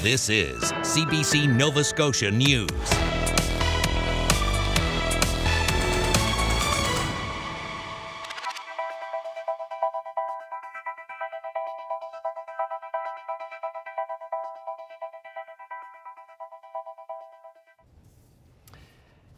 This is CBC Nova Scotia News.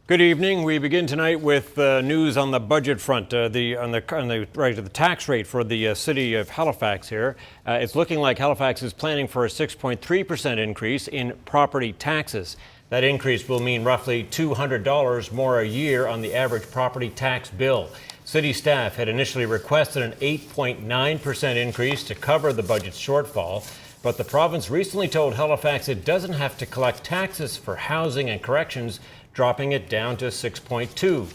Good evening. We begin tonight with news on the budget front, the tax rate for the city of Halifax here. It's looking like Halifax is planning for a 6.3% increase in property taxes. That increase will mean roughly $200 more a year on the average property tax bill. City staff had initially requested an 8.9% increase to cover the budget shortfall, but the province recently told Halifax it doesn't have to collect taxes for housing and corrections, dropping it down to 6.2.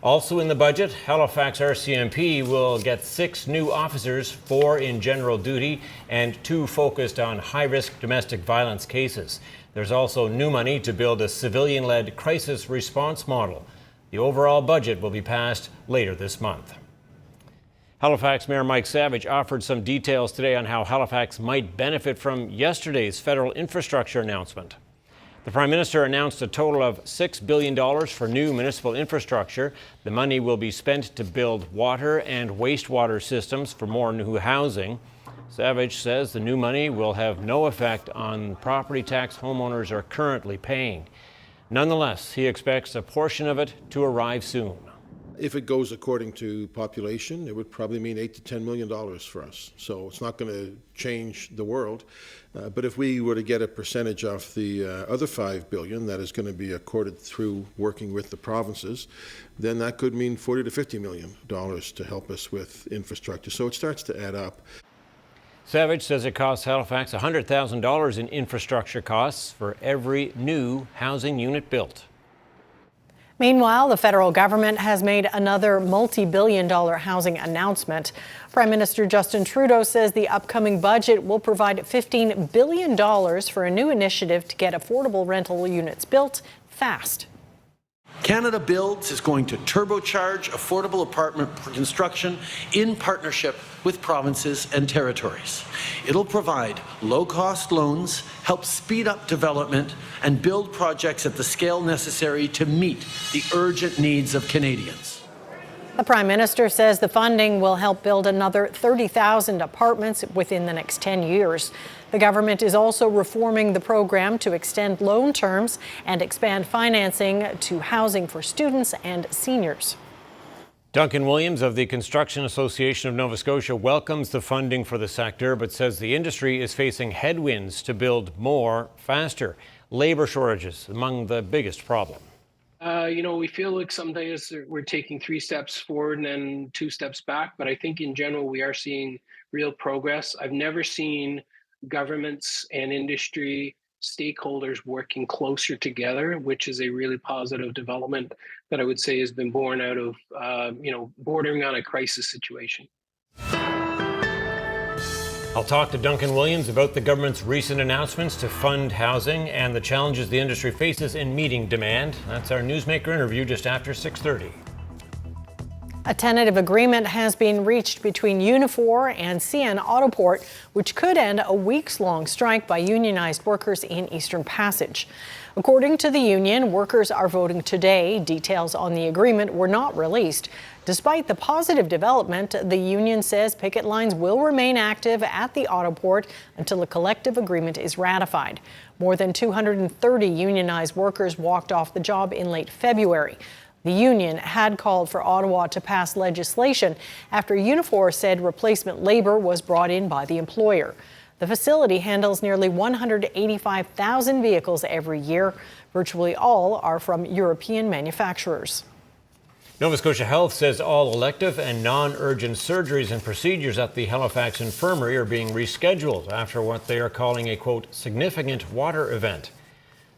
Also in the budget, Halifax RCMP will get 6 new officers, 4 in general duty and 2 focused on high-risk domestic violence cases. There's also new money to build a civilian-led crisis response model. The overall budget will be passed later this month. Halifax Mayor Mike Savage offered some details today on how Halifax might benefit from yesterday's federal infrastructure announcement. The Prime Minister announced a total of $6 billion for new municipal infrastructure. The money will be spent to build water and wastewater systems for more new housing. Savage says the new money will have no effect on property tax homeowners are currently paying. Nonetheless, he expects a portion of it to arrive soon. If it goes according to population, it would probably mean $8 to $10 million for us. So it's not going to change the world. But if we were to get a percentage of the other $5 billion that is going to be accorded through working with the provinces, then that could mean $40 to $50 million to help us with infrastructure. So it starts to add up. Savage says it costs Halifax $100,000 in infrastructure costs for every new housing unit built. Meanwhile, the federal government has made another multi-billion-dollar housing announcement. Prime Minister Justin Trudeau says the upcoming budget will provide $15 billion for a new initiative to get affordable rental units built fast. Canada Builds is going to turbocharge affordable apartment construction in partnership with provinces and territories. It'll provide low-cost loans, help speed up development, and build projects at the scale necessary to meet the urgent needs of Canadians. The Prime Minister says the funding will help build another 30,000 apartments within the next 10 years. The government is also reforming the program to extend loan terms and expand financing to housing for students and seniors. Duncan Williams of the Construction Association of Nova Scotia welcomes the funding for the sector, but says the industry is facing headwinds to build more faster. Labor shortages among the biggest problem. We feel like some days we're taking 3 steps forward and then 2 steps back, but I think in general we are seeing real progress. I've never seen governments and industry stakeholders working closer together, which is a really positive development that I would say has been born out of, bordering on a crisis situation. I'll talk to Duncan Williams about the government's recent announcements to fund housing and the challenges the industry faces in meeting demand. That's our Newsmaker interview just after 6:30. A tentative agreement has been reached between Unifor and CN Autoport, which could end a weeks-long strike by unionized workers in Eastern Passage. According to the union, workers are voting today. Details on the agreement were not released. Despite the positive development, the union says picket lines will remain active at the Autoport until a collective agreement is ratified. More than 230 unionized workers walked off the job in late February. The union had called for Ottawa to pass legislation after Unifor said replacement labor was brought in by the employer. The facility handles nearly 185,000 vehicles every year. Virtually all are from European manufacturers. Nova Scotia Health says all elective and non-urgent surgeries and procedures at the Halifax Infirmary are being rescheduled after what they are calling a, quote, significant water event.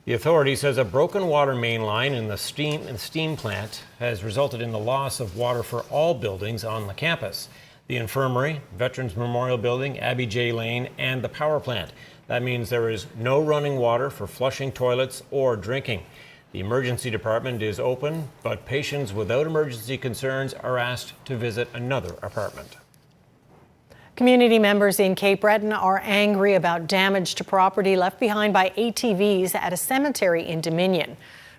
The authority says a broken water main line in the steam plant has resulted in the loss of water for all buildings on the campus. The infirmary, Veterans Memorial Building, Abbey J Lane, and the power plant. That means there is no running water for flushing toilets or drinking. The emergency department is open, but patients without emergency concerns are asked to visit another apartment. Community members in Cape Breton are angry about damage to property left behind by ATVs at a cemetery in Dominion.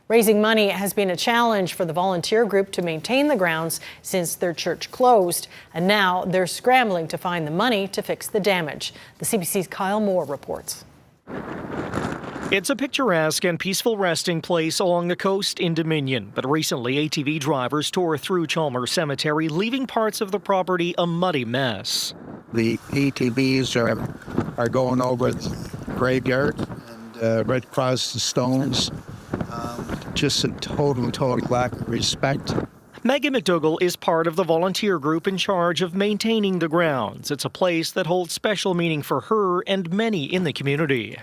Raising money has been a challenge for the volunteer group to maintain the grounds since their church closed, and now they're scrambling to find the money to fix the damage. The CBC's Kyle Moore reports. It's a picturesque and peaceful resting place along the coast in Dominion, but recently ATV drivers tore through Chalmers Cemetery, leaving parts of the property a muddy mess. The ATVs are going over the graveyard and right across the stones. Just a total lack of respect. Megan McDougall is part of the volunteer group in charge of maintaining the grounds. It's a place that holds special meaning for her and many in the community.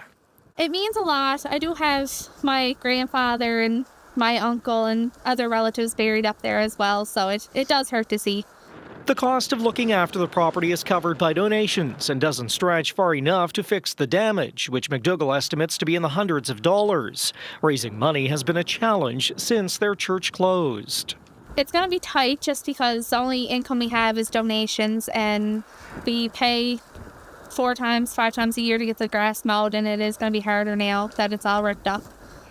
It means a lot. I do have my grandfather and my uncle and other relatives buried up there as well, so it does hurt to see. The cost of looking after the property is covered by donations and doesn't stretch far enough to fix the damage, which McDougall estimates to be in the hundreds of dollars. Raising money has been a challenge since their church closed. It's going to be tight just because the only income we have is donations, and we pay 5 times a year to get the grass mowed, and it is going to be harder now that it's all ripped up.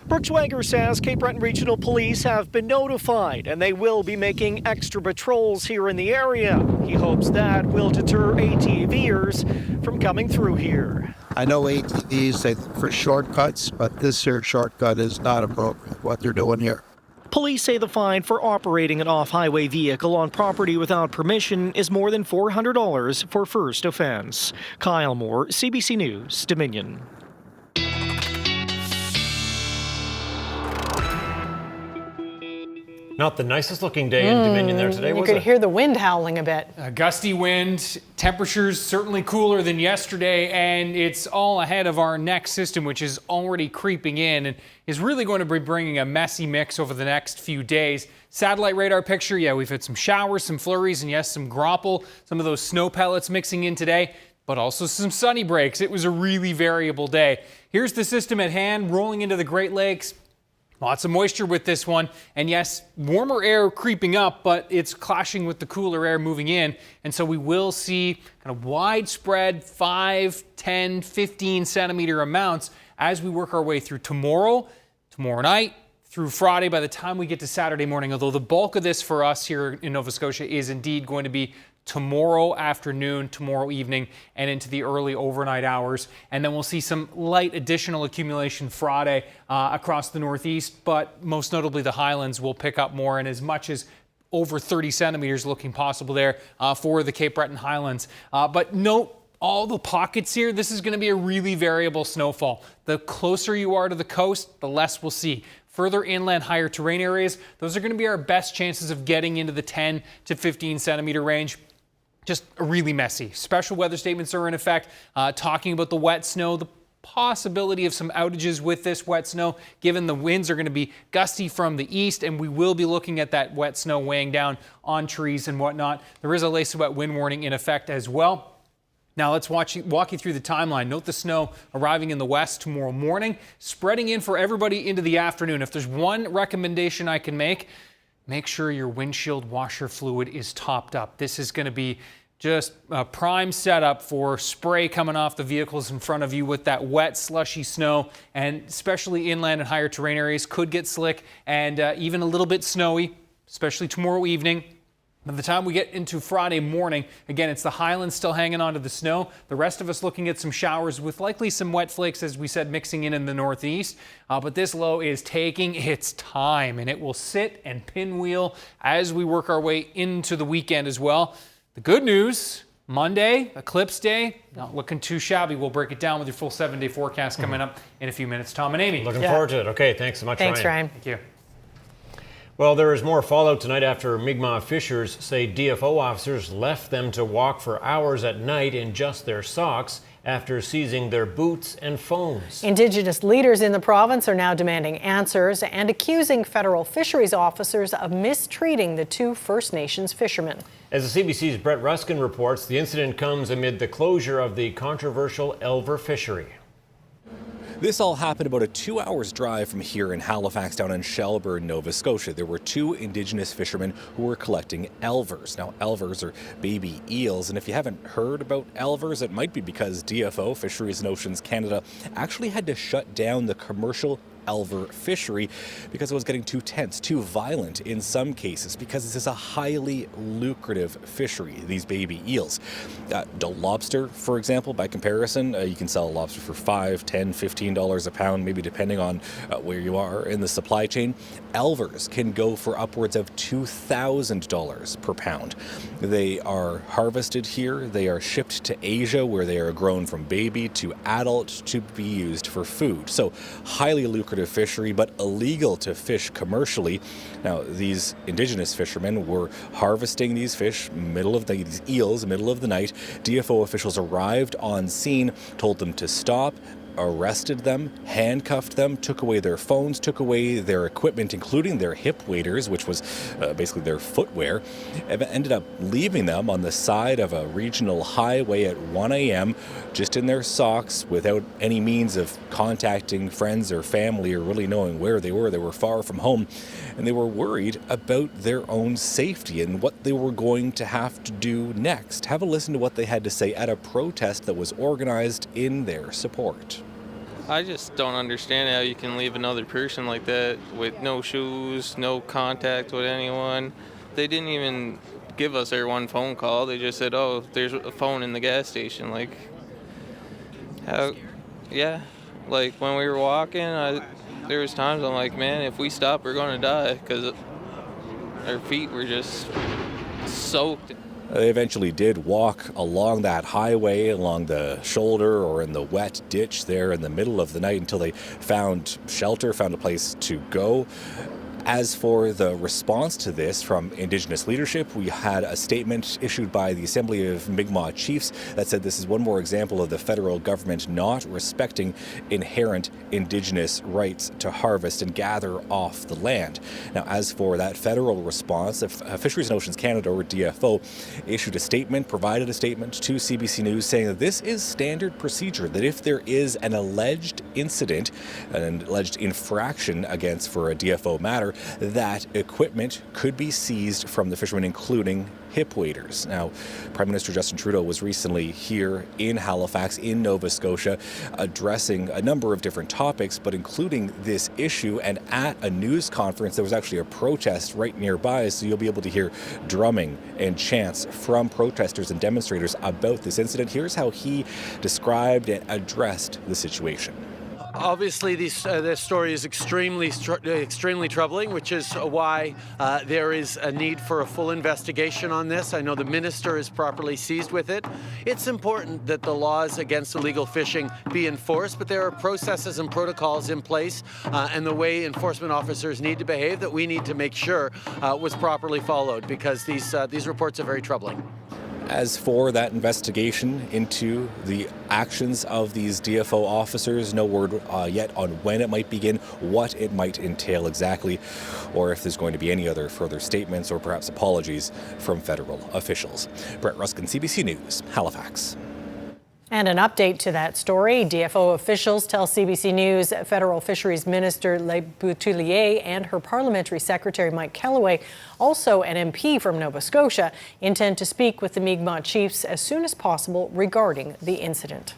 Brooke Schwager says Cape Breton Regional Police have been notified and they will be making extra patrols here in the area. He hopes that will deter ATVers from coming through here. I know ATVs, they look for shortcuts, but this here shortcut is not appropriate, what they're doing here. Police say the fine for operating an off-highway vehicle on property without permission is more than $400 for first offense. Kyle Moore, CBC News, Dominion. Not the nicest looking day in Dominion there today, was it? You could hear the wind howling a bit. A gusty wind, temperatures certainly cooler than yesterday, and it's all ahead of our next system, which is already creeping in and is really going to be bringing a messy mix over the next few days. Satellite radar picture, yeah, we've had some showers, some flurries, and yes, some graupel, some of those snow pellets mixing in today, but also some sunny breaks. It was a really variable day. Here's the system at hand, rolling into the Great Lakes. Lots of moisture with this one, and yes, warmer air creeping up, but it's clashing with the cooler air moving in, and so we will see kind of widespread 5, 10, 15 centimeter amounts as we work our way through tomorrow night, through Friday, by the time we get to Saturday morning, although the bulk of this for us here in Nova Scotia is indeed going to be tomorrow afternoon, tomorrow evening, and into the early overnight hours. And then we'll see some light additional accumulation Friday across the northeast, but most notably the highlands will pick up more, and as much as over 30 centimeters looking possible there for the Cape Breton Highlands. But note all the pockets here, this is going to be a really variable snowfall. The closer you are to the coast, the less we'll see. Further inland, higher terrain areas, those are going to be our best chances of getting into the 10 to 15 centimeter range. Just really messy. Special weather statements are in effect, talking about the wet snow, the possibility of some outages with this wet snow, given the winds are going to be gusty from the east, and we will be looking at that wet snow weighing down on trees and whatnot. There is a lace of wet wind warning in effect as well. Now let's walk you through the timeline. Note the snow arriving in the west tomorrow morning, spreading in for everybody into the afternoon. If there's one recommendation I can make sure your windshield washer fluid is topped up. This is going to be just a prime setup for spray coming off the vehicles in front of you with that wet, slushy snow, and especially inland and higher terrain areas could get slick and even a little bit snowy, especially tomorrow evening. By the time we get into Friday morning, again, it's the highlands still hanging on to the snow. The rest of us looking at some showers with likely some wet flakes, as we said, mixing in the northeast. But this low is taking its time, and it will sit and pinwheel as we work our way into the weekend as well. The good news, Monday, eclipse day, not looking too shabby. We'll break it down with your full 7-day forecast coming up in a few minutes. Tom and Amy. Looking forward to it. Okay, thanks so much, Ryan. Thanks, Ryan. Thank you. Well, there is more fallout tonight after Mi'kmaq fishers say DFO officers left them to walk for hours at night in just their socks after seizing their boots and phones. Indigenous leaders in the province are now demanding answers and accusing federal fisheries officers of mistreating the 2 First Nations fishermen. As the CBC's Brett Ruskin reports, the incident comes amid the closure of the controversial Elver fishery. This all happened about a 2 hours drive from here in Halifax down in Shelburne, Nova Scotia. There were two Indigenous fishermen who were collecting elvers. Now, elvers are baby eels, and if you haven't heard about elvers, it might be because DFO, Fisheries and Oceans Canada, actually had to shut down the commercial elver fishery because it was getting too tense, too violent in some cases, because this is a highly lucrative fishery, these baby eels. Lobster, for example, by comparison, you can sell a lobster for $5, $10, $15 a pound, maybe depending on where you are in the supply chain. Elvers can go for upwards of $2,000 per pound. They are harvested here. They are shipped to Asia, where they are grown from baby to adult to be used for food. So highly lucrative fishery, but illegal to fish commercially. Now, these Indigenous fishermen were harvesting these fish, these eels, middle of the night. DFO officials arrived on scene, told them to stop, arrested them, handcuffed them, took away their phones, took away their equipment, including their hip waders, which was basically their footwear, and ended up leaving them on the side of a regional highway at 1 a.m., just in their socks, without any means of contacting friends or family or really knowing where they were. They were far from home, and they were worried about their own safety and what they were going to have to do next. Have a listen to what they had to say at a protest that was organized in their support. I just don't understand how you can leave another person like that with no shoes, no contact with anyone. They didn't even give us their one phone call. They just said, oh, there's a phone in the gas station. Like, how, yeah. Like, when we were walking, there was times I'm like, man, if we stop, we're going to die, because our feet were just soaked. They eventually did walk along that highway, along the shoulder or in the wet ditch there in the middle of the night until they found shelter, found a place to go. As for the response to this from Indigenous leadership, we had a statement issued by the Assembly of Mi'kmaq Chiefs that said this is one more example of the federal government not respecting inherent Indigenous rights to harvest and gather off the land. Now, as for that federal response, Fisheries and Oceans Canada, or DFO, issued a statement, provided a statement to CBC News saying that this is standard procedure, that if there is an alleged incident, an alleged infraction for a DFO matter, that equipment could be seized from the fishermen, including hip waders. Now, Prime Minister Justin Trudeau was recently here in Halifax, in Nova Scotia, addressing a number of different topics, but including this issue. And at a news conference, there was actually a protest right nearby, so you'll be able to hear drumming and chants from protesters and demonstrators about this incident. Here's how he described and addressed the situation. Obviously, this story is extremely troubling, which is why there is a need for a full investigation on this. I know the minister is properly seized with it. It's important that the laws against illegal fishing be enforced, but there are processes and protocols in place and the way enforcement officers need to behave that we need to make sure was properly followed, because these reports are very troubling. As for that investigation into the actions of these DFO officers, no word yet on when it might begin, what it might entail exactly, or if there's going to be any other further statements or perhaps apologies from federal officials. Brett Ruskin, CBC News, Halifax. And an update to that story. DFO officials tell CBC News Federal Fisheries Minister Le Boutillier and her Parliamentary Secretary Mike Kellaway, also an MP from Nova Scotia, intend to speak with the Mi'kmaq Chiefs as soon as possible regarding the incident.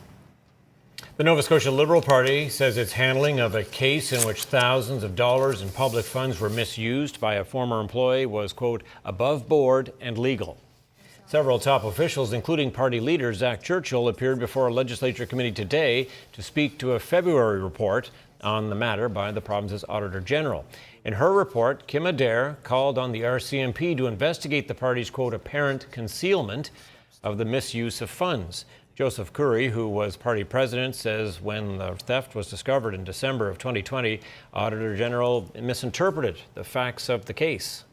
The Nova Scotia Liberal Party says its handling of a case in which thousands of dollars in public funds were misused by a former employee was, quote, above board and legal. Several top officials, including party leader Zach Churchill, appeared before a legislature committee today to speak to a February report on the matter by the province's Auditor General. In her report, Kim Adair called on the RCMP to investigate the party's, quote, apparent concealment of the misuse of funds. Joseph Curry, who was party president, says when the theft was discovered in December of 2020, Auditor General misinterpreted the facts of the case.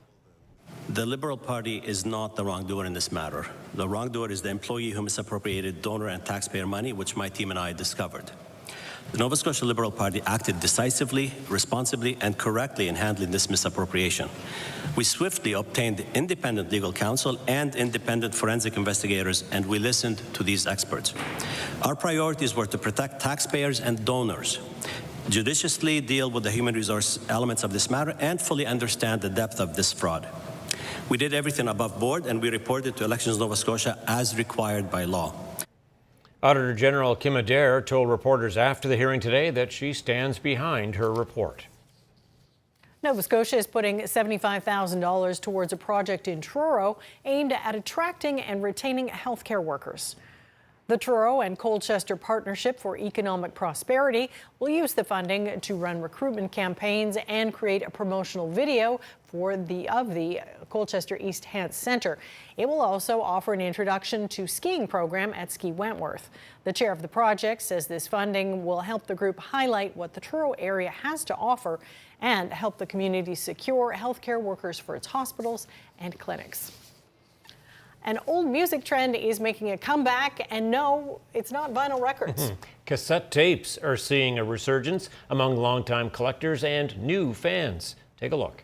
The Liberal Party is not the wrongdoer in this matter. The wrongdoer is the employee who misappropriated donor and taxpayer money, which my team and I discovered. The Nova Scotia Liberal Party acted decisively, responsibly, and correctly in handling this misappropriation. We swiftly obtained independent legal counsel and independent forensic investigators, and we listened to these experts. Our priorities were to protect taxpayers and donors, judiciously deal with the human resource elements of this matter, and fully understand the depth of this fraud. We did everything above board, and we reported to Elections Nova Scotia as required by law. Auditor General Kim Adair told reporters after the hearing today that she stands behind her report. Nova Scotia is putting $75,000 towards a project in Truro aimed at attracting and retaining healthcare workers. The Truro and Colchester Partnership for Economic Prosperity will use the funding to run recruitment campaigns and create a promotional video of the Colchester East Hants Centre. It will also offer an introduction to skiing program at Ski Wentworth. The chair of the project says this funding will help the group highlight what the Truro area has to offer and help the community secure healthcare workers for its hospitals and clinics. An old music trend is making a comeback, and no, it's not vinyl records. Cassette tapes are seeing a resurgence among longtime collectors and new fans. Take a look.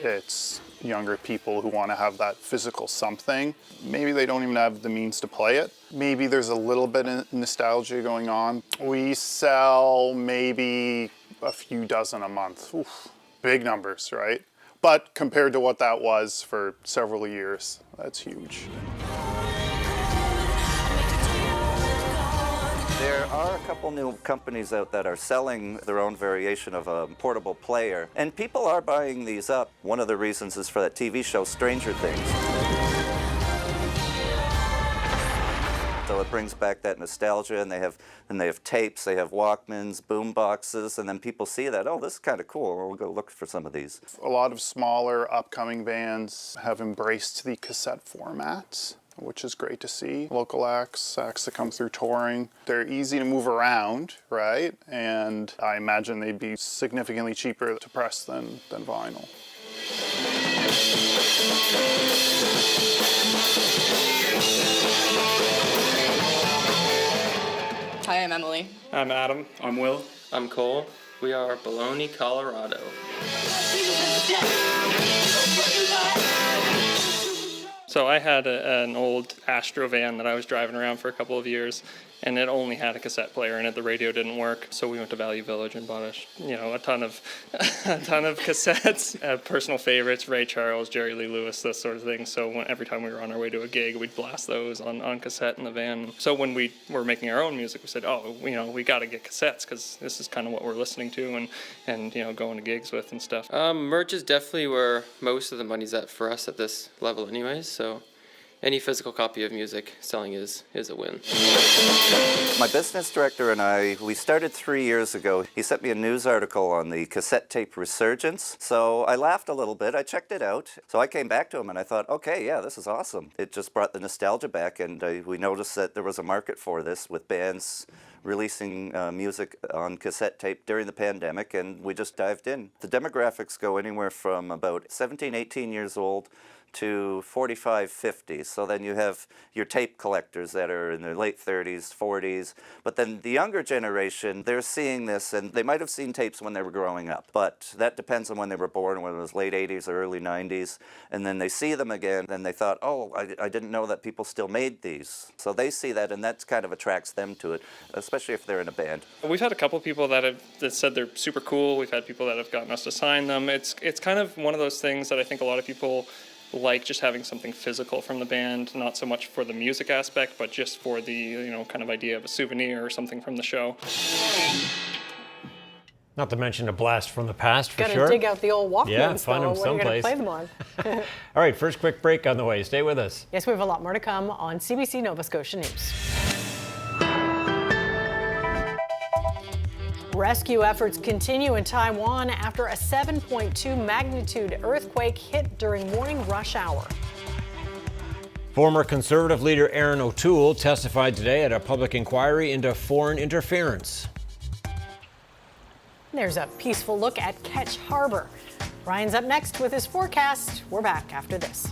It's younger people who want to have that physical something. Maybe they don't even have the means to play it. Maybe there's a little bit of nostalgia going on. We sell maybe a few dozen a month. Oof, big numbers, right? But compared to what that was for several years, that's huge. There are a couple new companies out that are selling their own variation of a portable player, and people are buying these up. One of the reasons is for that TV show Stranger Things. So it brings back that nostalgia, and they have tapes, they have Walkmans, boom boxes, and then people see that, oh, this is kind of cool, we'll go look for some of these. A lot of smaller upcoming bands have embraced the cassette format, which is great to see. Local acts that come through touring. They're easy to move around, right? And I imagine they'd be significantly cheaper to press than vinyl. Hi, I'm Emily. I'm Adam. I'm Will. I'm Cole. We are Bologna, Colorado. So I had an old Astro van that I was driving around for a couple of years, and it only had a cassette player in it. The radio didn't work, so we went to Value Village and bought a ton of cassettes. Personal favorites: Ray Charles, Jerry Lee Lewis, this sort of thing. So every time we were on our way to a gig, we'd blast those on cassette in the van. So when we were making our own music, we said, we got to get cassettes because this is kind of what we're listening to and going to gigs with and stuff. Merch is definitely where most of the money's at for us at this level anyways, so any physical copy of music selling is a win. My business director and I, we started 3 years ago. He sent me a news article on the cassette tape resurgence. So I laughed a little bit. I checked it out. So I came back to him and I thought, okay, yeah, this is awesome. It just brought the nostalgia back, and we noticed that there was a market for this with bands releasing music on cassette tape during the pandemic, and we just dived in. The demographics go anywhere from about 17, 18 years old to 45, 50. So then you have your tape collectors that are in their late 30s, 40s. But then the younger generation, they're seeing this, and they might have seen tapes when they were growing up. But that depends on when they were born, whether it was late 80s or early 90s. And then they see them again, and they thought, oh, I didn't know that people still made these. So they see that, and that kind of attracts them to it, especially if they're in a band. We've had a couple people that said they're super cool. We've had people that have gotten us to sign them. It's kind of one of those things that I think a lot of people like, just having something physical from the band, not so much for the music aspect, but just for the kind of idea of a souvenir or something from the show. Not to mention a blast from the past, for sure. Gotta dig out the old Walkmans, yeah, find them what are you gonna someplace. play them on? All right, first quick break on the way. Stay with us. Yes, we have a lot more to come on CBC Nova Scotia News. Rescue efforts continue in Taiwan after a 7.2 magnitude earthquake hit during morning rush hour. Former Conservative leader Aaron O'Toole testified today at a public inquiry into foreign interference. There's a peaceful look at Ketch Harbor. Ryan's up next with his forecast. We're back after this.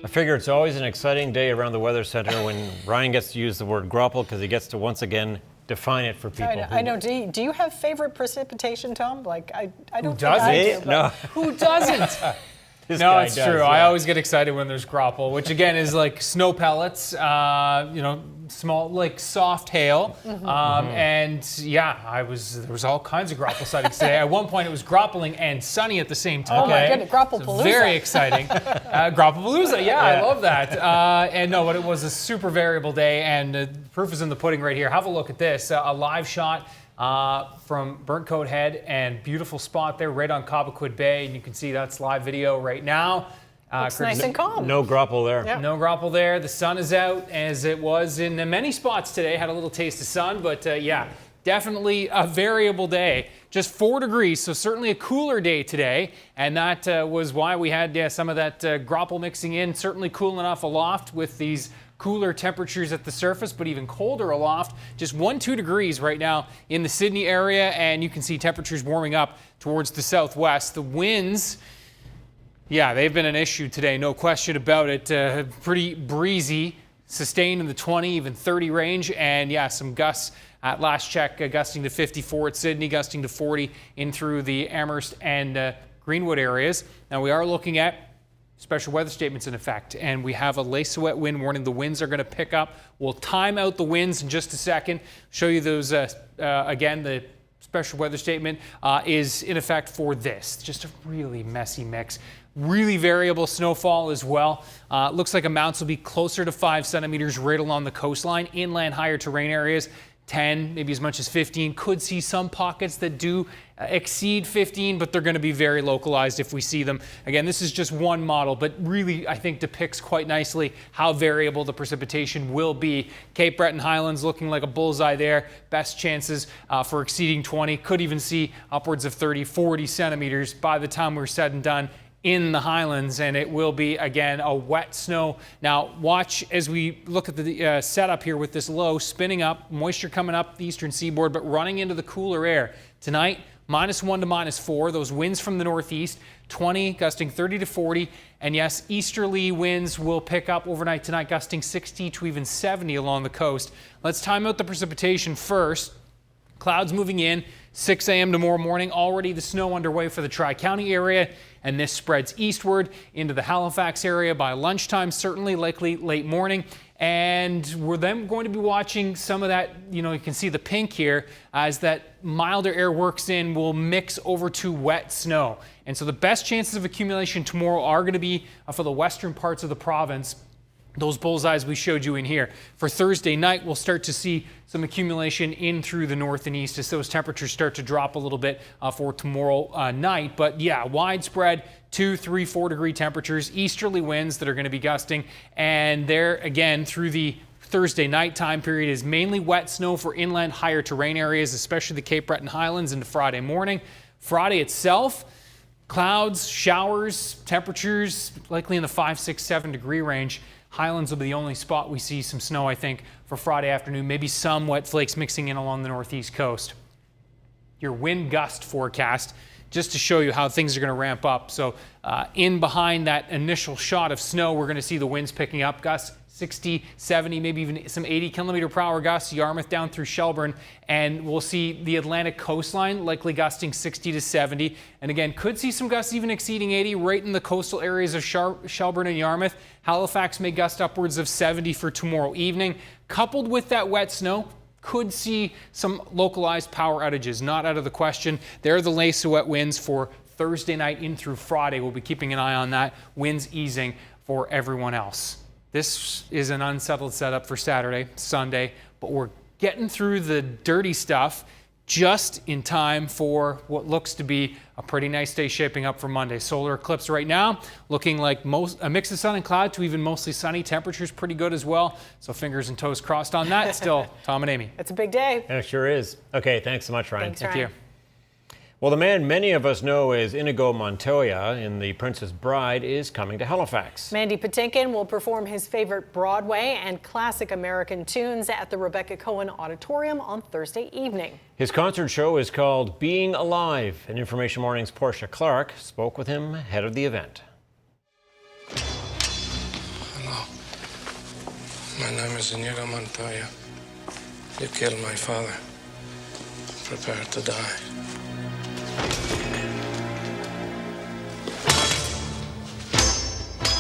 I figure it's always an exciting day around the Weather Center when Ryan gets to use the word grapple because he gets to once again define it for people. I know. Do you have favorite precipitation, Tom? Like I don't Who doesn't? think I do, No. Who doesn't? No, it's true. I always get excited when there's grapple, which again is like snow pellets, small, like soft hail. And yeah, there was all kinds of grapple sightings today. At one point it was grappling and sunny at the same time. Oh my goodness, Grapple-palooza. So very exciting. Grapple-palooza, yeah, I love that. And no, but it was a super variable day, and proof is in the pudding right here. Have a look at this, a live shot from Burnt Coat Head, and beautiful spot there right on Cobequid Bay, and you can see that's live video right now. Looks nice and calm. No grapple there. Yep. No grapple there. The sun is out, as it was in many spots today. Had a little taste of sun, but yeah, definitely a variable day. Just 4 degrees, so certainly a cooler day today, and that was why we had some of that grapple mixing in. Certainly cool enough aloft with these cooler temperatures at the surface, but even colder aloft. Just 1-2 degrees right now in the Sydney area, and you can see temperatures warming up towards the southwest. The winds, yeah, they've been an issue today, no question about it. Pretty breezy. sustain in the 20, even 30 range. And yeah, some gusts at last check, gusting to 54 at Sydney, gusting to 40 in through the Amherst and Greenwood areas. Now we are looking at special weather statements in effect, and we have a lace-wet wind warning. The winds are going to pick up. We'll time out the winds in just a second, show you those again. The special weather statement is in effect for this. Just a really messy mix. Really variable snowfall as well. Looks like amounts will be closer to 5 centimeters right along the coastline. Inland higher terrain areas, 10, maybe as much as 15. Could see some pockets that do exceed 15, but they're going to be very localized if we see them. Again, this is just one model, but really I think depicts quite nicely how variable the precipitation will be. Cape Breton Highlands looking like a bullseye there. Best chances for exceeding 20. Could even see upwards of 30, 40 centimeters by the time we're said and done in the Highlands, and it will be, again, a wet snow. Now, watch as we look at the setup here with this low spinning up, moisture coming up the eastern seaboard, but running into the cooler air. Tonight, -1 to -4, those winds from the northeast, 20, gusting 30 to 40, and yes, easterly winds will pick up overnight tonight, gusting 60 to even 70 along the coast. Let's time out the precipitation first. Clouds moving in, 6 a.m. tomorrow morning. Already the snow underway for the Tri-County area, and this spreads eastward into the Halifax area by lunchtime, certainly likely late morning. And we're then going to be watching some of that, you can see the pink here, as that milder air works in, will mix over to wet snow. And so the best chances of accumulation tomorrow are going to be for the western parts of the province. Those bullseyes we showed you in here. For Thursday night, we'll start to see some accumulation in through the north and east as those temperatures start to drop a little bit for tomorrow night. But yeah, widespread 2, 3, 4 degree temperatures, easterly winds that are going to be gusting. And there again through the Thursday night time period is mainly wet snow for inland higher terrain areas, especially the Cape Breton Highlands into Friday morning. Friday itself, clouds, showers, temperatures likely in the 5, 6, 7 degree range. Highlands will be the only spot we see some snow, I think, for Friday afternoon. Maybe some wet flakes mixing in along the northeast coast. Your wind gust forecast, just to show you how things are going to ramp up. So in behind that initial shot of snow, we're going to see the winds picking up. Gusts 60, 70, maybe even some 80 kilometer per hour gusts, Yarmouth down through Shelburne, and we'll see the Atlantic coastline likely gusting 60 to 70. And again, could see some gusts even exceeding 80 right in the coastal areas of Shelburne and Yarmouth. Halifax may gust upwards of 70 for tomorrow evening. Coupled with that wet snow, could see some localized power outages, not out of the question. There are the lace-wet winds for Thursday night in through Friday. We'll be keeping an eye on that. Winds easing for everyone else. This is an unsettled setup for Saturday, Sunday, but we're getting through the dirty stuff just in time for what looks to be a pretty nice day shaping up for Monday. Solar eclipse right now, looking like a mix of sun and cloud to even mostly sunny. Temperatures pretty good as well. So fingers and toes crossed on that. Still, Tom and Amy. It's a big day. It sure is. Okay, thanks so much, Ryan. Thank you. Well, the man many of us know as Inigo Montoya in The Princess Bride is coming to Halifax. Mandy Patinkin will perform his favorite Broadway and classic American tunes at the Rebecca Cohen Auditorium on Thursday evening. His concert show is called Being Alive, and Information Morning's Portia Clark spoke with him ahead of the event. Hello. My name is Inigo Montoya. You killed my father. Prepare to die.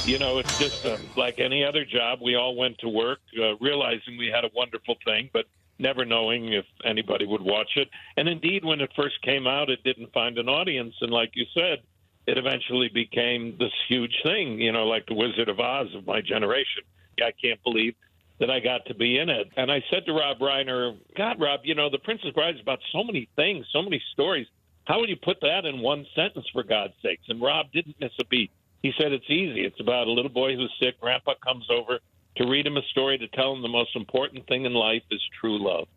You know, it's just like any other job. We all went to work realizing we had a wonderful thing, but never knowing if anybody would watch it. And indeed, when it first came out, it didn't find an audience. And like you said, it eventually became this huge thing, like the Wizard of Oz of my generation. I can't believe that I got to be in it. And I said to Rob Reiner, God, Rob, The Princess Bride is about so many things, so many stories. How would you put that in one sentence, for God's sakes? And Rob didn't miss a beat. He said it's easy. It's about a little boy who's sick. Grandpa comes over to read him a story, to tell him the most important thing in life is true love.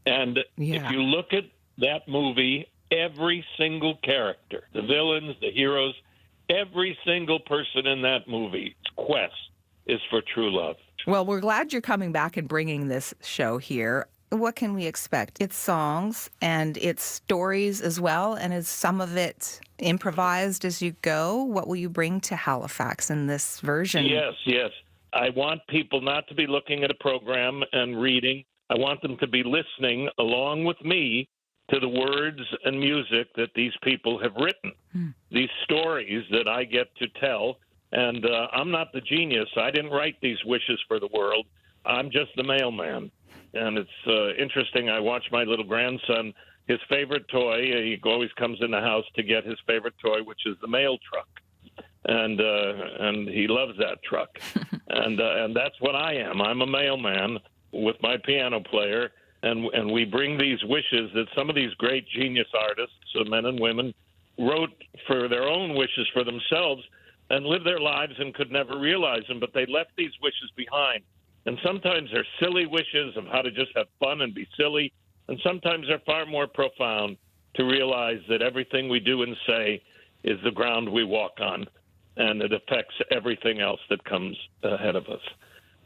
And if you look at that movie, every single character, the villains, the heroes, every single person in that movie's quest is for true love. Well, we're glad you're coming back and bringing this show here. What can we expect? It's songs and it's stories as well. And is some of it improvised as you go? What will you bring to Halifax in this version? Yes. I want people not to be looking at a program and reading. I want them to be listening along with me to the words and music that these people have written, these stories that I get to tell. And I'm not the genius. I didn't write these wishes for the world. I'm just the mailman. And it's interesting. I watch my little grandson, his favorite toy. He always comes in the house to get his favorite toy, which is the mail truck. And he loves that truck. and that's what I am. I'm a mailman with my piano player. And we bring these wishes that some of these great genius artists, men and women, wrote for their own wishes for themselves and lived their lives and could never realize them, but they left these wishes behind. And sometimes they're silly wishes of how to just have fun and be silly, and sometimes they're far more profound to realize that everything we do and say is the ground we walk on, and it affects everything else that comes ahead of us.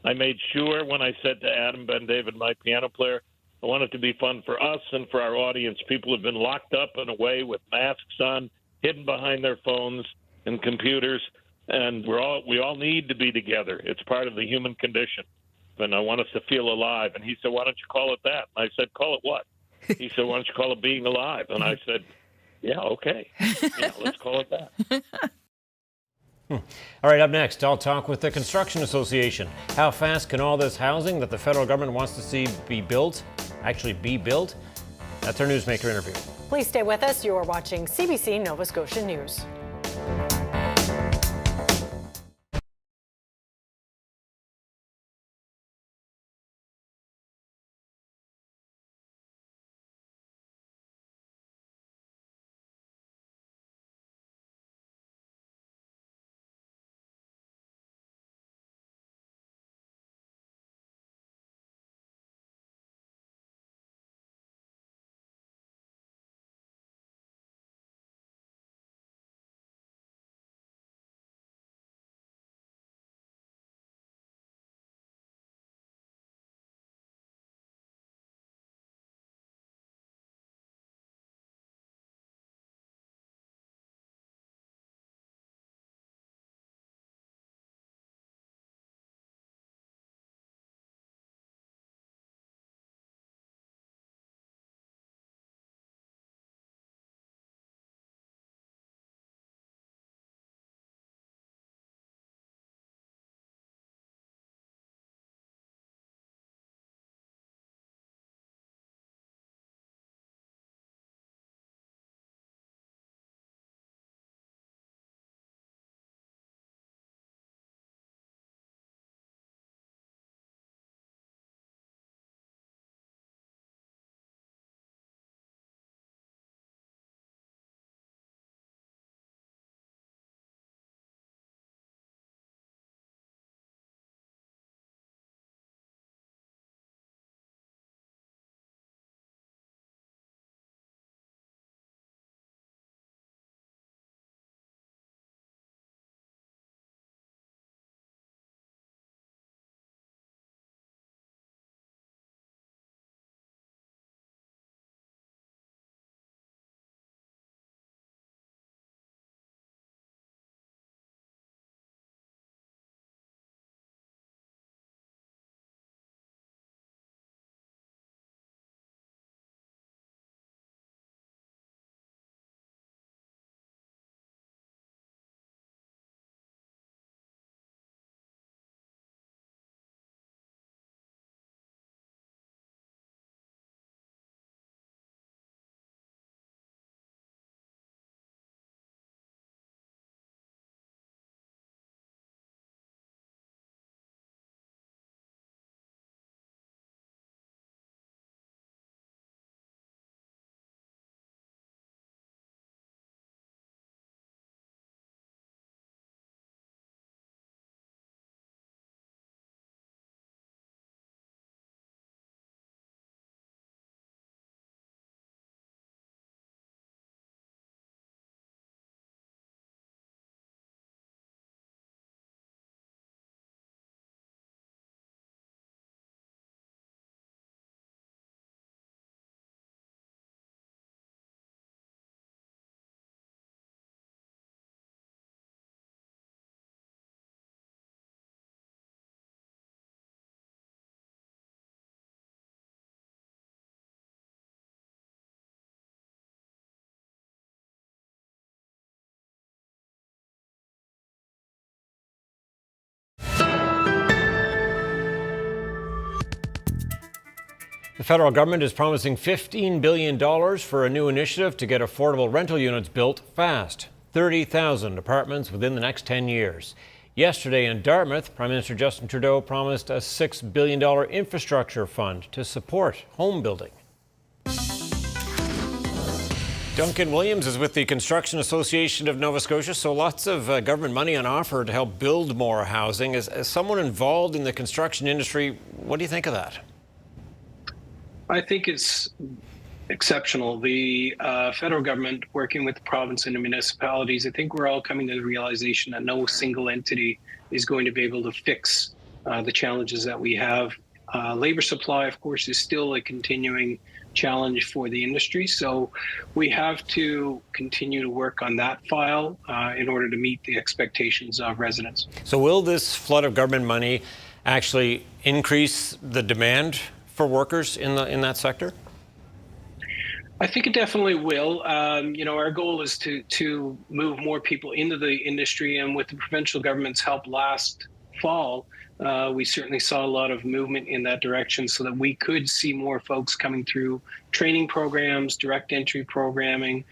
I made sure when I said to Adam Ben David, my piano player, I want it to be fun for us and for our audience. People have been locked up in a way with masks on, hidden behind their phones and computers, and we all need to be together. It's part of the human condition, and I want us to feel alive. And he said, why don't you call it that? And I said, call it what? He said, why don't you call it being alive? And I said, yeah, okay. Yeah, let's call it that. All right, up next, I'll talk with the Construction Association. How fast can all this housing that the federal government wants to see be built actually be built? That's our Newsmaker interview. Please stay with us. You are watching CBC Nova Scotia News. The federal government is promising $15 billion for a new initiative to get affordable rental units built fast. 30,000 apartments within the next 10 years. Yesterday in Dartmouth, Prime Minister Justin Trudeau promised a $6 billion infrastructure fund to support home building. Duncan Williams is with the Construction Association of Nova Scotia, so lots of government money on offer to help build more housing. As someone involved in the construction industry, what do you think of that? I think it's exceptional. The federal government working with the province and the municipalities, I think we're all coming to the realization that no single entity is going to be able to fix the challenges that we have. Labor supply, of course, is still a continuing challenge for the industry. So we have to continue to work on that file in order to meet the expectations of residents. So will this flood of government money actually increase the demand for workers in that sector? I think it definitely will. Our goal is to move more people into the industry, and with the provincial government's help last fall, we certainly saw a lot of movement in that direction so that we could see more folks coming through training programs, direct entry programming.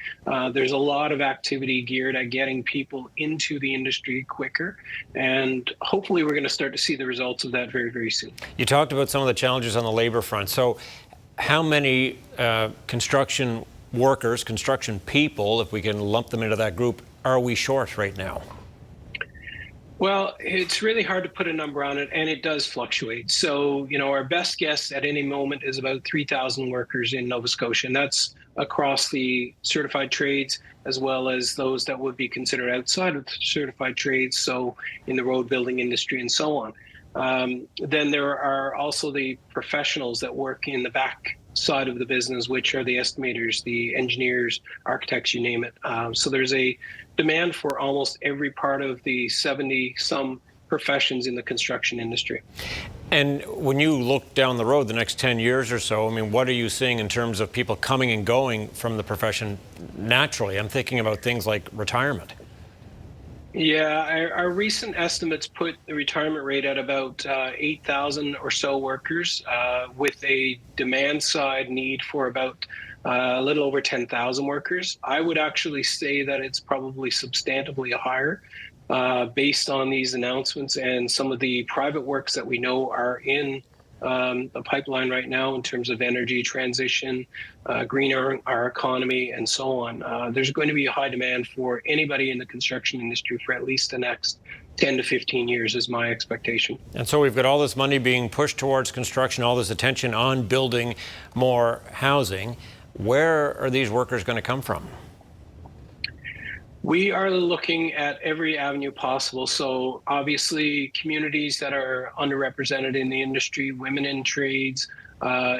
There's a lot of activity geared at getting people into the industry quicker, and hopefully we're going to start to see the results of that very, very soon. You talked about some of the challenges on the labor front. So how many construction workers, construction people, if we can lump them into that group, are we short right now? Well, it's really hard to put a number on it, and it does fluctuate. So, our best guess at any moment is about 3,000 workers in Nova Scotia, and that's across the certified trades as well as those that would be considered outside of certified trades, so in the road building industry and so on. Then there are also the professionals that work in the back side of the business, which are the estimators, the engineers, architects, you name it. So there's a demand for almost every part of the 70-some professions in the construction industry. And when you look down the road the next 10 years or so, I mean, what are you seeing in terms of people coming and going from the profession naturally? I'm thinking about things like retirement. Yeah, our recent estimates put the retirement rate at about 8,000 or so workers, with a demand side need for about a little over 10,000 workers. I would actually say that it's probably substantively higher based on these announcements and some of the private works that we know are in the pipeline right now in terms of energy transition, greener our economy, and so on. There's going to be a high demand for anybody in the construction industry for at least the next 10 to 15 years is my expectation. And so we've got all this money being pushed towards construction, all this attention on building more housing. Where are these workers going to come from? We are looking at every avenue possible. So obviously communities that are underrepresented in the industry, women in trades,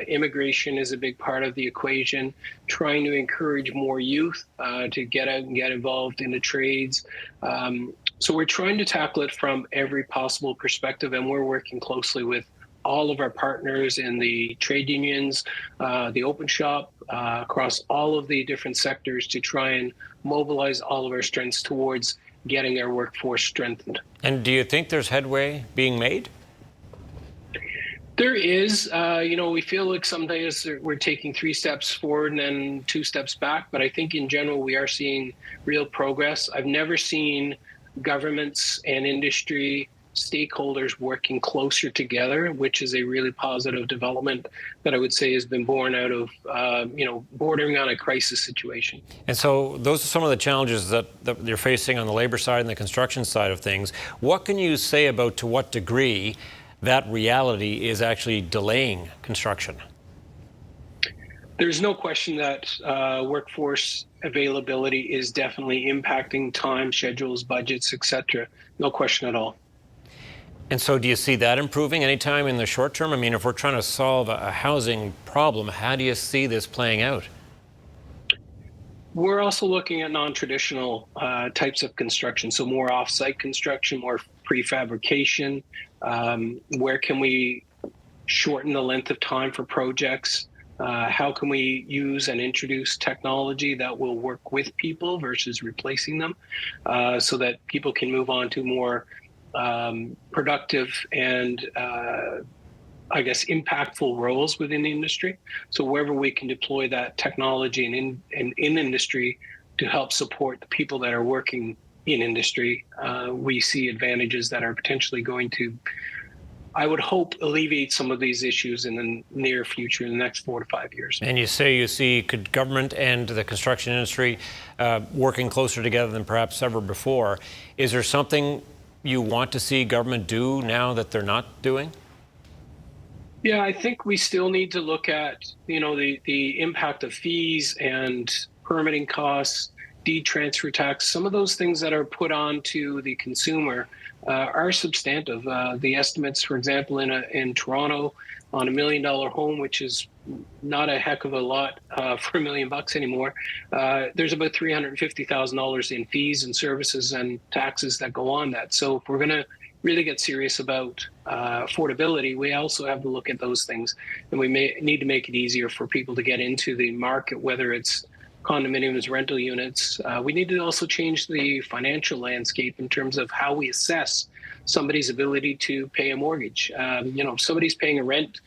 immigration is a big part of the equation, trying to encourage more youth to get out and get involved in the trades. So we're trying to tackle it from every possible perspective, and we're working closely with all of our partners in the trade unions, the open shop, across all of the different sectors to try and mobilize all of our strengths towards getting our workforce strengthened. And do you think there's headway being made? There is. We feel like some days we're taking 3 steps forward and then 2 steps back, but I think in general we are seeing real progress. I've never seen governments and industry stakeholders working closer together, which is a really positive development that I would say has been born out of, bordering on a crisis situation. And so those are some of the challenges that you're facing on the labor side and the construction side of things. What can you say about to what degree that reality is actually delaying construction? There's no question that workforce availability is definitely impacting time, schedules, budgets, etc. No question at all. And so do you see that improving anytime in the short term? I mean, if we're trying to solve a housing problem, how do you see this playing out? We're also looking at non-traditional types of construction, so more off-site construction, more prefabrication. Where can we shorten the length of time for projects? How can we use and introduce technology that will work with people versus replacing them, so that people can move on to more productive and I guess, impactful roles within the industry. So wherever we can deploy that technology in industry to help support the people that are working in industry, we see advantages that are potentially going to, I would hope, alleviate some of these issues in the near future, in the next 4 to 5 years. And you see could government and the construction industry working closer together than perhaps ever before. Is there something you want to see government do now that they're not doing? Yeah, I think we still need to look at, the impact of fees and permitting costs, deed transfer tax. Some of those things that are put on to the consumer are substantive. The estimates, for example, in Toronto on $1 million home, which is not a heck of a lot for $1 million anymore, there's about $350,000 in fees and services and taxes that go on that. So if we're going to really get serious about affordability, we also have to look at those things, and we may need to make it easier for people to get into the market, whether it's condominiums, rental units. We need to also change the financial landscape in terms of how we assess somebody's ability to pay a mortgage. If somebody's paying a rent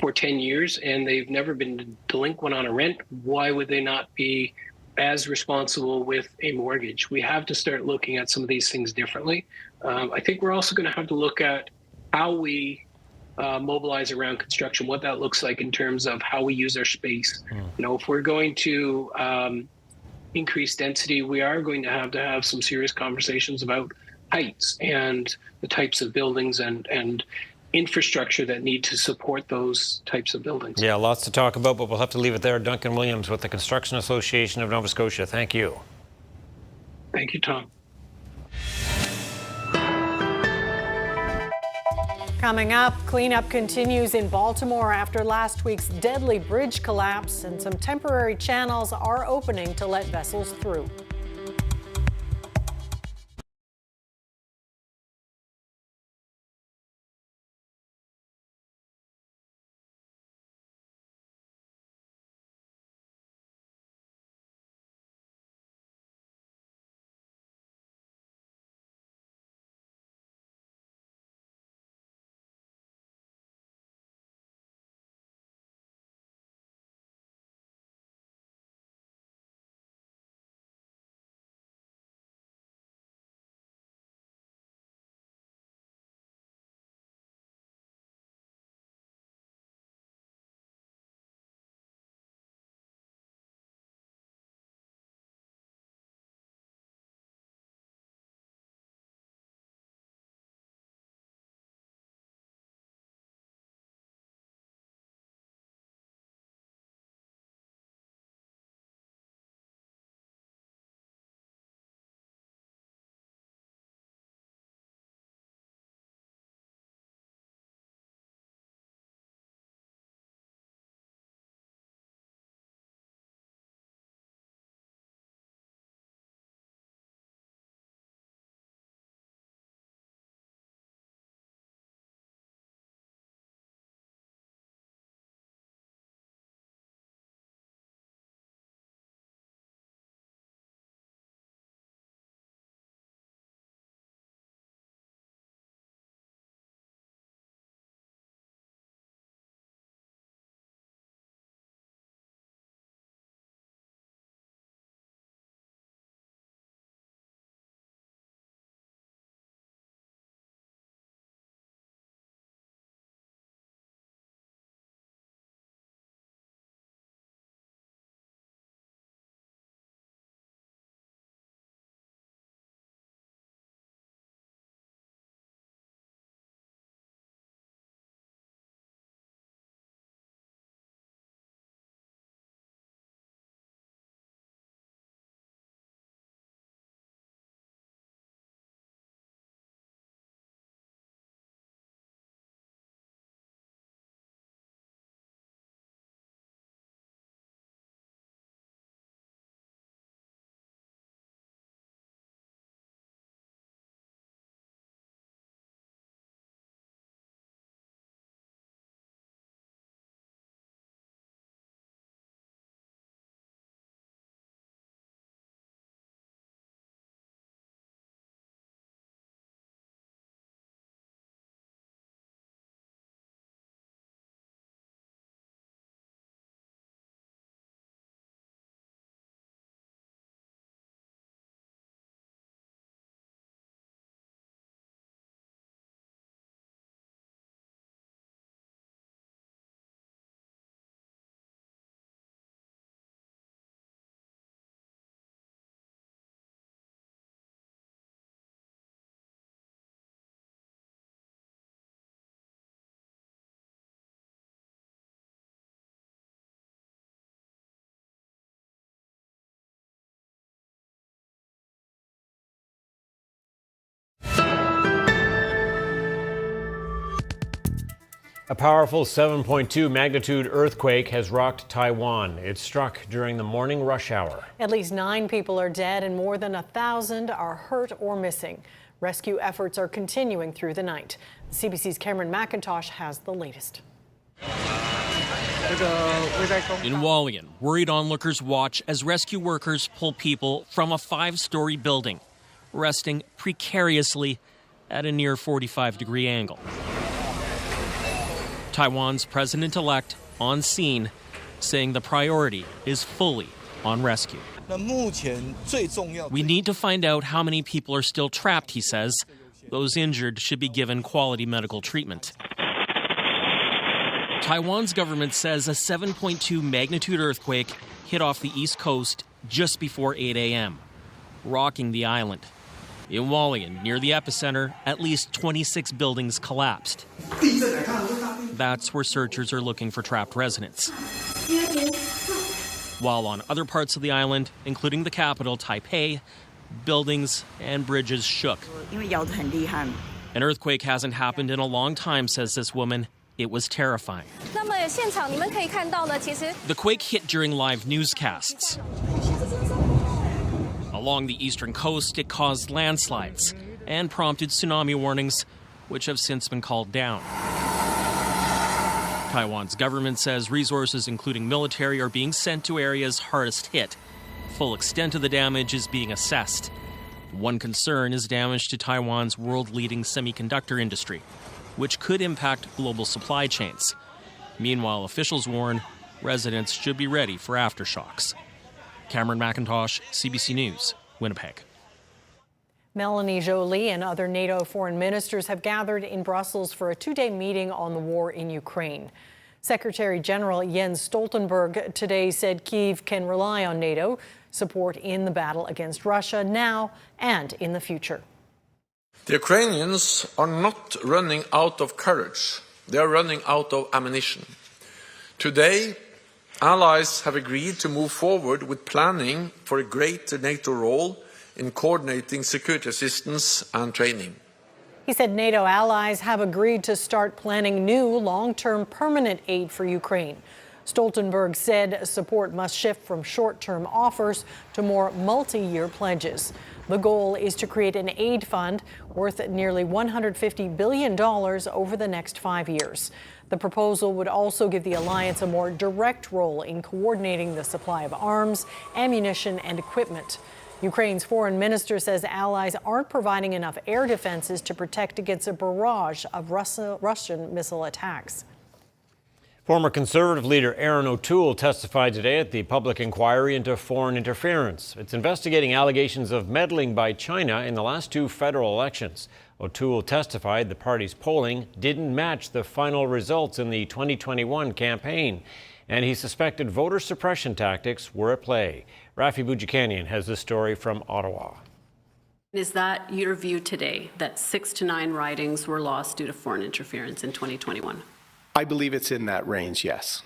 for 10 years and they've never been delinquent on a rent, why would they not be as responsible with a mortgage? We have to start looking at some of these things differently. I think we're also going to have to look at how we mobilize around construction, what that looks like in terms of how we use our space. If we're going to increase density, we are going to have some serious conversations about heights and the types of buildings and infrastructure that need to support those types of buildings. Yeah, lots to talk about, but we'll have to leave it there. Duncan Williams with the Construction Association of Nova Scotia. Thank you. Thank you, Tom. Coming up, cleanup continues in Baltimore after last week's deadly bridge collapse, and some temporary channels are opening to let vessels through. A powerful 7.2 magnitude earthquake has rocked Taiwan. It struck during the morning rush hour. At least 9 people are dead and more than 1,000 are hurt or missing. Rescue efforts are continuing through the night. CBC's Cameron McIntosh has the latest. In Wallian, worried onlookers watch as rescue workers pull people from a 5-story building, resting precariously at a near 45-degree angle. Taiwan's president-elect on scene, saying the priority is fully on rescue. We need to find out how many people are still trapped, he says. Those injured should be given quality medical treatment. Taiwan's government says a 7.2 magnitude earthquake hit off the east coast just before 8 a.m., rocking the island. In Wallian, near the epicenter, at least 26 buildings collapsed. That's where searchers are looking for trapped residents. While on other parts of the island, including the capital, Taipei, buildings and bridges shook. An earthquake hasn't happened in a long time, says this woman. It was terrifying. The quake hit during live newscasts. Along the eastern coast, it caused landslides and prompted tsunami warnings, which have since been called down. Taiwan's government says resources, including military, are being sent to areas hardest hit. Full extent of the damage is being assessed. One concern is damage to Taiwan's world-leading semiconductor industry, which could impact global supply chains. Meanwhile, officials warn residents should be ready for aftershocks. Cameron McIntosh, CBC News, Winnipeg. Melanie Joly and other NATO foreign ministers have gathered in Brussels for a 2-day meeting on the war in Ukraine. Secretary General Jens Stoltenberg today said Kyiv can rely on NATO support in the battle against Russia now and in the future. The Ukrainians are not running out of courage. They are running out of ammunition. Today, allies have agreed to move forward with planning for a greater NATO role in coordinating security assistance and training. He said NATO allies have agreed to start planning new long-term permanent aid for Ukraine. Stoltenberg said support must shift from short-term offers to more multi-year pledges. The goal is to create an aid fund worth nearly $150 billion over the next 5 years. The proposal would also give the alliance a more direct role in coordinating the supply of arms, ammunition, and equipment. Ukraine's foreign minister says allies aren't providing enough air defenses to protect against a barrage of Russian missile attacks. Former Conservative leader Aaron O'Toole testified today at the public inquiry into foreign interference. It's investigating allegations of meddling by China in the last 2 federal elections. O'Toole testified the party's polling didn't match the final results in the 2021 campaign, and he suspected voter suppression tactics were at play. Rafi Boudjikanian has this story from Ottawa. Is that your view today, that 6 to 9 ridings were lost due to foreign interference in 2021? I believe it's in that range, yes.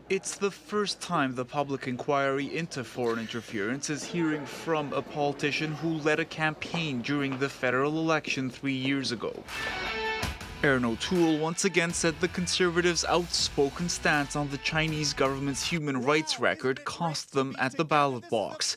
It's the first time the public inquiry into foreign interference is hearing from a politician who led a campaign during the federal election 3 years ago. Aaron O'Toole once again said the Conservatives' outspoken stance on the Chinese government's human rights record cost them at the ballot box.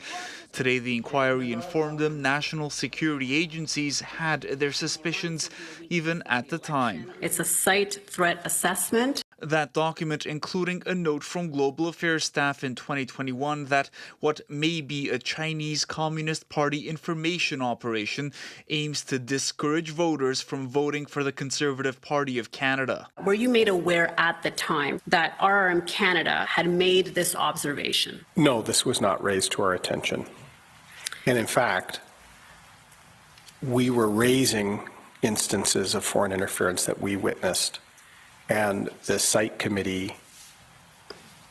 Today, the inquiry informed them national security agencies had their suspicions even at the time. It's a site threat assessment. That document including a note from Global Affairs staff in 2021 that what may be a Chinese Communist Party information operation aims to discourage voters from voting for the Conservative Party of Canada. Were you made aware at the time that RRM Canada had made this observation? No, this was not raised to our attention. And in fact, we were raising instances of foreign interference that we witnessed. And the site committee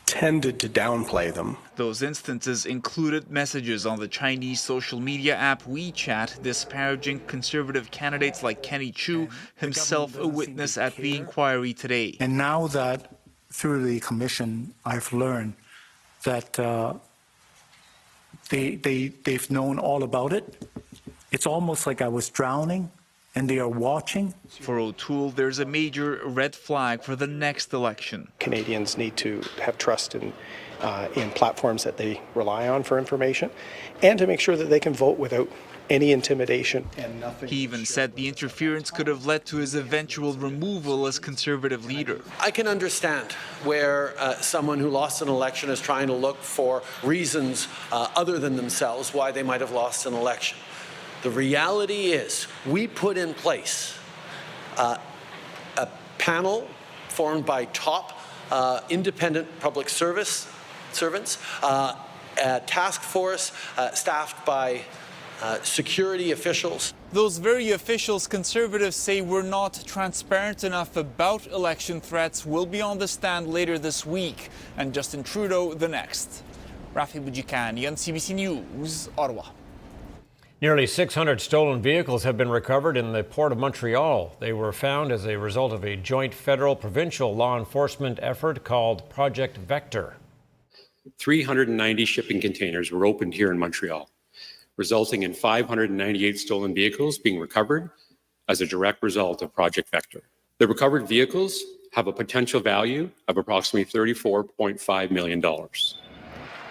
tended to downplay them. Those instances included messages on the Chinese social media app WeChat disparaging Conservative candidates like Kenny Chu, himself a witness at the inquiry today. And now that through the commission, I've learned that they've known all about it. It's almost like I was drowning and they are watching. For O'Toole, there's a major red flag for the next election. Canadians need to have trust in platforms that they rely on for information, and to make sure that they can vote without any intimidation and nothing. He even said the interference could have led to his eventual removal as Conservative leader. I can understand where someone who lost an election is trying to look for reasons other than themselves why they might have lost an election. The reality is we put in place a panel formed by top independent public servants, a task force staffed by security officials. Those very officials Conservatives say were not transparent enough about election threats will be on the stand later this week, and Justin Trudeau the next. Rafi Boudjikani on CBC News, Ottawa. Nearly 600 stolen vehicles have been recovered in the Port of Montreal. They were found as a result of a joint federal-provincial law enforcement effort called Project Vector. 390 shipping containers were opened here in Montreal, resulting in 598 stolen vehicles being recovered as a direct result of Project Vector. The recovered vehicles have a potential value of approximately $34.5 million.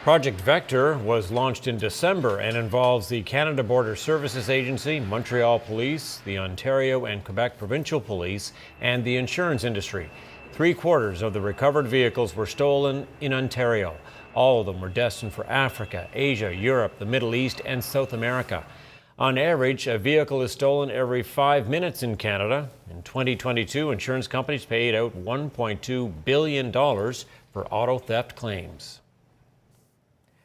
Project Vector was launched in December and involves the Canada Border Services Agency, Montreal Police, the Ontario and Quebec Provincial Police, and the insurance industry. 3/4 of the recovered vehicles were stolen in Ontario. All of them were destined for Africa, Asia, Europe, the Middle East, and South America. On average, a vehicle is stolen every 5 minutes in Canada. In 2022, insurance companies paid out $1.2 billion for auto theft claims.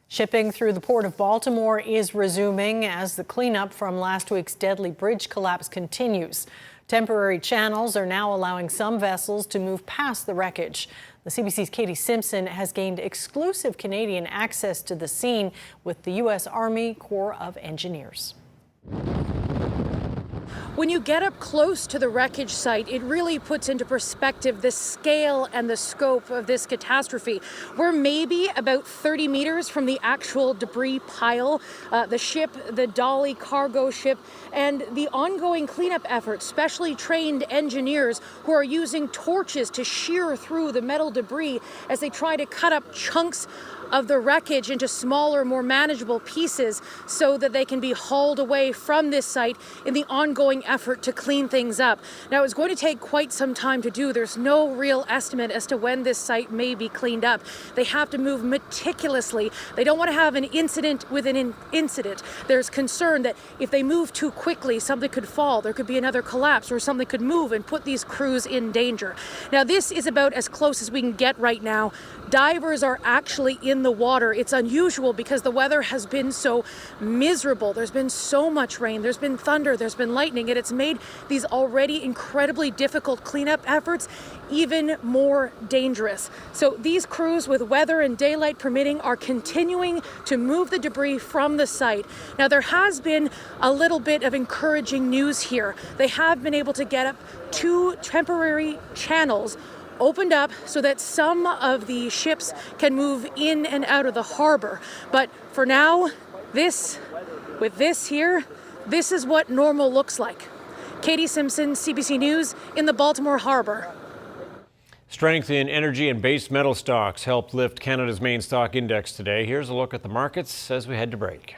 Shipping through the Port of Baltimore is resuming as the cleanup from last week's deadly bridge collapse continues. Temporary channels are now allowing some vessels to move past the wreckage. The CBC's Katie Simpson has gained exclusive Canadian access to the scene with the U.S. Army Corps of Engineers. When you get up close to the wreckage site, it really puts into perspective the scale and the scope of this catastrophe. We're maybe about 30 meters from the actual debris pile, the ship, the Dolly cargo ship, and the ongoing cleanup effort. Specially trained engineers who are using torches to shear through the metal debris as they try to cut up chunks of the wreckage into smaller, more manageable pieces so that they can be hauled away from this site in the ongoing effort to clean things up. Now, it's going to take quite some time to do. There's no real estimate as to when this site may be cleaned up. They have to move meticulously. They don't want to have an incident within an incident. There's concern that if they move too quickly, something could fall. There could be another collapse or something could move and put these crews in danger. Now, this is about as close as we can get right now. Divers are actually in the water. It's unusual because the weather has been so miserable. There's been so much rain, there's been thunder, there's been lightning, and it's made these already incredibly difficult cleanup efforts even more dangerous. So these crews, with weather and daylight permitting, are continuing to move the debris from the site. Now, there has been a little bit of encouraging news here. They have been able to get up 2 temporary channels opened up so that some of the ships can move in and out of the harbor. But for now, this is what normal looks like. Katie Simpson, CBC News, in the Baltimore Harbor. Strength in energy and base metal stocks helped lift Canada's main stock index today. Here's a look at the markets as we head to break.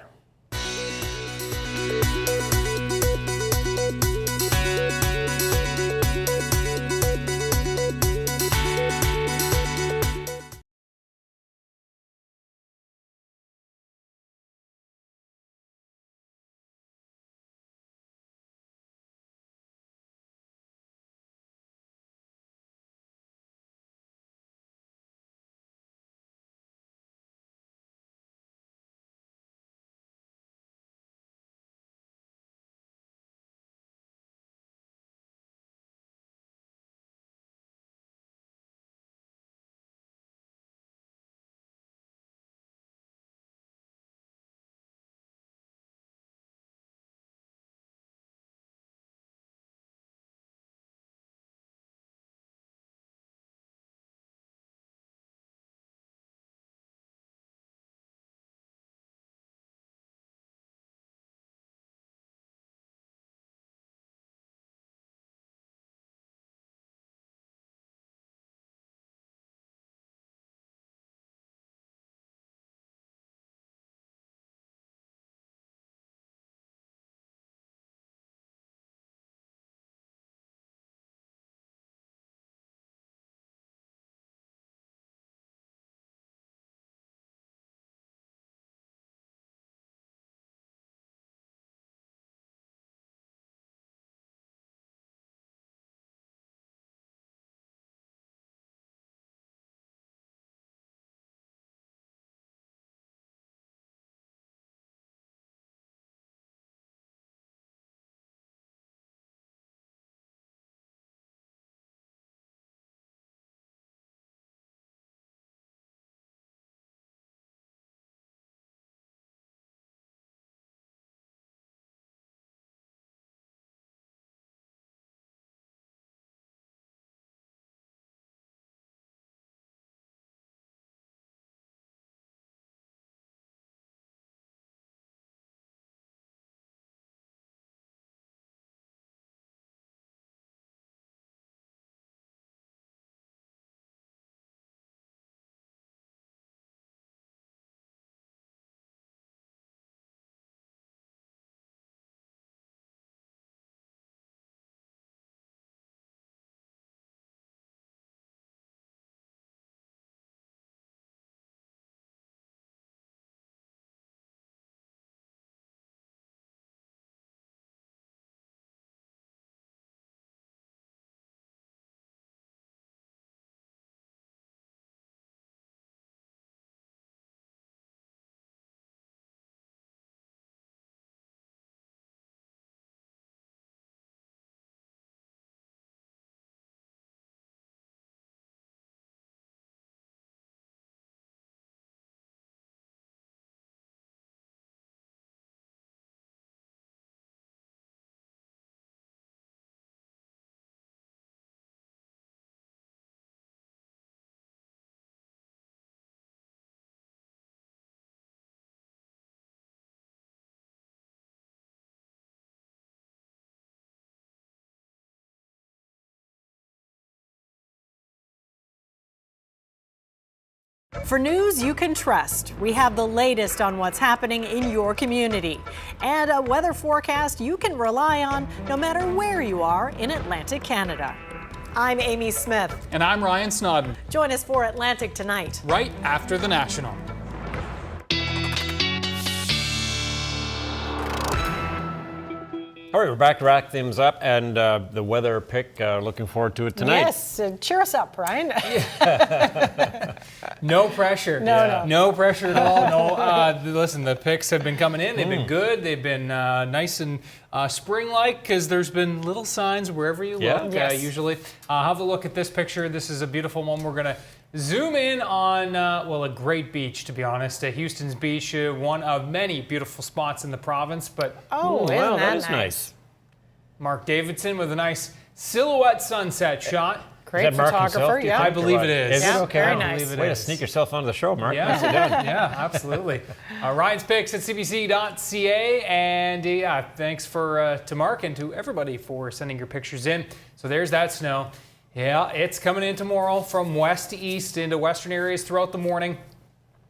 For news you can trust, we have the latest on what's happening in your community and a weather forecast you can rely on no matter where you are in Atlantic Canada. I'm Amy Smith. And I'm Ryan Snoddon. Join us for Atlantic Tonight. Right after the National. All right, we're back to wrap things up, and the weather pick, looking forward to it tonight. Yes, cheer us up, Ryan. No pressure. No. No pressure at all. No, listen, the picks have been coming in. They've been good. They've been nice and spring-like because there's been little signs wherever you look, usually. Have a look at this picture. This is a beautiful one. We're going to zoom in on, a great beach, to be honest. Houston's Beach, one of many beautiful spots in the province. But wow, that is nice. Mark Davidson with a nice silhouette sunset shot. Great photographer, yeah. I believe it is. Is it? Okay. Very nice. Way to sneak yourself onto the show, Mark. Yeah, Nicely done. yeah, absolutely. Ryan's picks at cbc.ca, and thanks to Mark and to everybody for sending your pictures in. So there's that snow. Yeah, it's coming in tomorrow from west to east into western areas throughout the morning.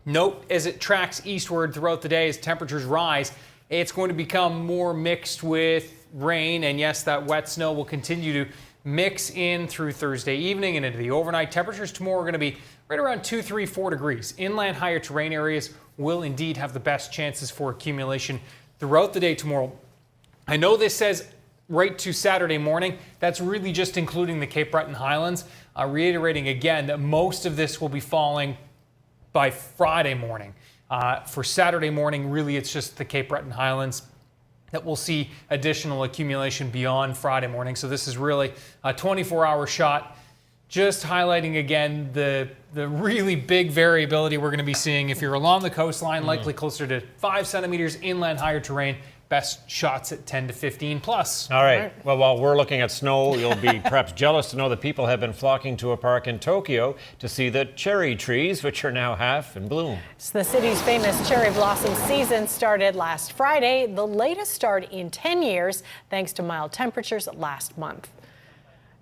Note as it tracks eastward throughout the day as temperatures rise, it's going to become more mixed with rain, and yes, that wet snow will continue to mix in through Thursday evening and into the overnight. Temperatures tomorrow are going to be right around 2, 3, 4 degrees. Inland higher terrain areas will indeed have the best chances for accumulation throughout the day tomorrow. I know this says right to Saturday morning. That's really just including the Cape Breton Highlands. Reiterating again that most of this will be falling by Friday morning. For Saturday morning, really it's just the Cape Breton Highlands that we'll see additional accumulation beyond Friday morning. So this is really a 24-hour shot, just highlighting again the really big variability we're going to be seeing. If you're along the coastline, likely closer to 5 centimeters, inland higher terrain, best shots at 10 to 15 plus. All right. Well, while we're looking at snow, you'll be perhaps jealous to know that people have been flocking to a park in Tokyo to see the cherry trees, which are now half in bloom. So the city's famous cherry blossom season started last Friday, the latest start in 10 years, thanks to mild temperatures last month.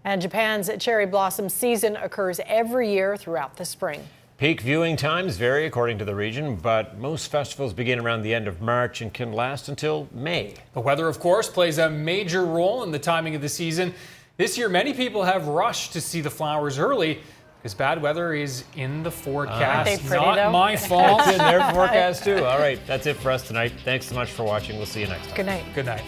And Japan's cherry blossom season occurs every year throughout the spring. Peak viewing times vary according to the region, but most festivals begin around the end of March and can last until May. The weather, of course, plays a major role in the timing of the season. This year, many people have rushed to see the flowers early because bad weather is in the forecast. Aren't they pretty, Not though? my fault. It's in their forecast too. All right, that's it for us tonight. Thanks so much for watching. We'll see you next time. Good night. Good night.